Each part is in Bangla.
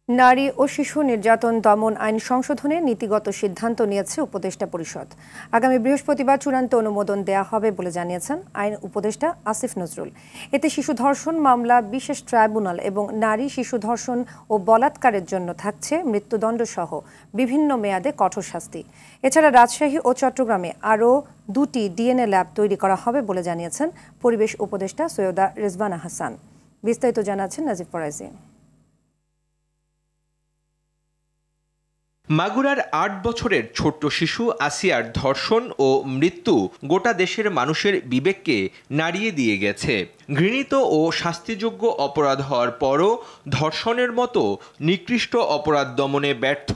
নারী ও শিশু নির্যাতন দমন আইন সংশোধনে নীতিগত সিদ্ধান্ত নিয়েছে উপদেষ্টা পরিষদ। আগামী বৃহস্পতিবার চূড়ান্ত অনুমোদন দেয়া হবে বলে জানিয়েছেন আইন উপদেষ্টা আসিফ নজরুল। এতে শিশু ধর্ষণ মামলা বিশেষ ট্রাইব্যুনাল এবং নারী শিশু ধর্ষণ ও বলাৎকারের জন্য থাকছে মৃত্যুদণ্ড সহ বিভিন্ন মেয়াদে কঠোর শাস্তি। এছাড়া রাজশাহী ও চট্টগ্রামে আরও 2টি ডিএনএ ল্যাব তৈরি করা হবে বলে জানিয়েছেন পরিবেশ উপদেষ্টা সৈয়দা রেজওয়ানা হাসান। বিস্তারিত জানাচ্ছেন নাজিব ফরাইজি। মাগুরার ৮ বছরের ছোট্ট শিশু আসিয়ার ধর্ষণ ও মৃত্যু গোটা দেশের মানুষের বিবেককে নাড়িয়ে দিয়ে গেছে। ঘৃণিত ও শাস্তিযোগ্য অপরাধ হওয়ার পরও ধর্ষণের মতো নিকৃষ্ট অপরাধ দমনে ব্যর্থ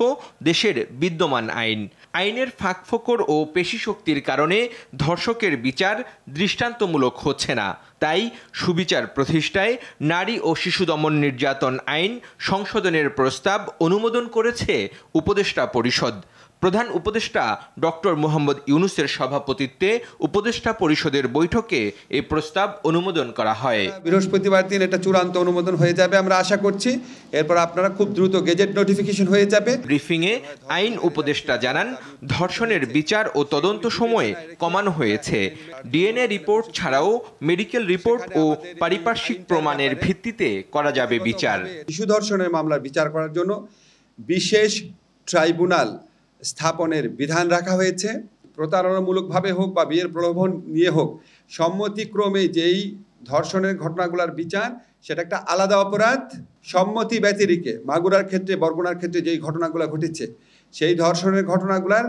দেশের বিদ্যমান আইন। আইনের ফাঁকফোকর ও পেশিশক্তির কারণে ধর্ষকের বিচার দৃষ্টান্তমূলক হচ্ছে না। তাই সুবিচার প্রতিষ্ঠায় নারী ও শিশু দমন নির্যাতন আইন সংশোধনের প্রস্তাব অনুমোদন করেছে উপদেষ্টা পরিষদ। প্রধান উপদেষ্টা ডক্টর মোহাম্মদ ইউনুসের সভাপতিত্বে উপদেষ্টা পরিষদের বৈঠকে এই প্রস্তাব অনুমোদন করা হয়। বৃহস্পতিবার দিন এটা চূড়ান্ত অনুমোদন হয়ে যাবে আমরা আশা করছি। এরপর আপনারা খুব দ্রুত গেজেট নোটিফিকেশন হয়ে যাবে। ব্রিফিংয়ে আইন উপদেষ্টা জানান, ধর্ষণের বিচার ও তদন্ত সময় কমানো হয়েছে। ডিএনএ রিপোর্ট ছাড়াও মেডিকেল রিপোর্ট ও পারিপার্শ্বিক প্রমাণের ভিত্তিতে করা যাবে বিচার। শিশু ধর্ষণের মামলার বিচার করার জন্য বিশেষ ট্রাইব্যুনাল স্থাপনের বিধান রাখা হয়েছে। প্রতারণামূলকভাবে হোক বা বিয়ের প্রলোভন নিয়ে হোক, সম্মতিক্রমে যেই ধর্ষণের ঘটনাগুলোর বিচার সেটা একটা আলাদা অপরাধ। সম্মতি ব্যতিরেকে মাগুরার ক্ষেত্রে, বরগুনার ক্ষেত্রে যেই ঘটনাগুলো ঘটেছে সেই ধর্ষণের ঘটনাগুলার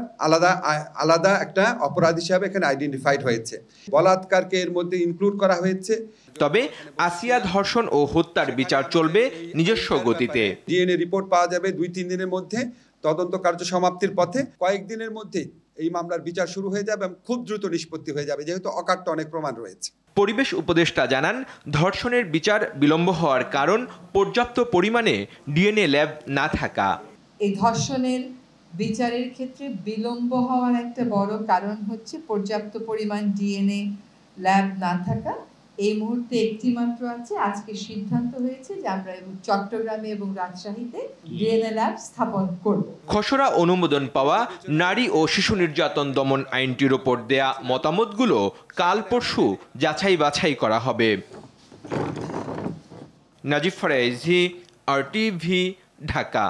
আলাদা একটা অপরাধ হিসাবে এখানে আইডেন্টিফাইড হয়েছে। বলাৎকারকে এর মধ্যে ইনক্লুড করা হয়েছে। তবে আসিয়া ধর্ষণ ও হত্যার বিচার চলবে নিজস্ব গতিতে। ডিএনএ রিপোর্ট পাওয়া যাবে 2-3 দিনের মধ্যে। তদন্ত কার্য সমাপ্তির পথে কয়েকদিনের মধ্যে এই মামলার বিচার শুরু হয়ে যাবে এবং খুব দ্রুত নিষ্পত্তি হয়ে যাবে, যেহেতু অকাট্য অনেক প্রমাণ রয়েছে। পরিবেশ উপদেষ্টা জানান, ধর্ষণের বিচার বিলম্ব হওয়ার কারণ পর্যাপ্ত পরিমাণে ডিএনএ ল্যাব না থাকা। এই ধর্ষণের বিচারের ক্ষেত্রে বিলম্ব হওয়ার একটা বড় কারণ হচ্ছে পর্যাপ্ত পরিমাণ ডিএনএ ল্যাব না থাকা। এই মুহূর্তে একটি মাত্র আছে। আজকে সিদ্ধান্ত হয়েছে যে আমরা চট্টগ্রামে এবং রাজশাহীতে ডিএনএ ল্যাব স্থাপন করব। খসড়া অনুমোদন পাওয়া নারী ও শিশু নির্যাতন দমন আইনটির ওপর দেয়া মতামতগুলো কাল পরশু যাচাই বাছাই করা হবে। নাজিব ফরাইজি, RTV, ঢাকা।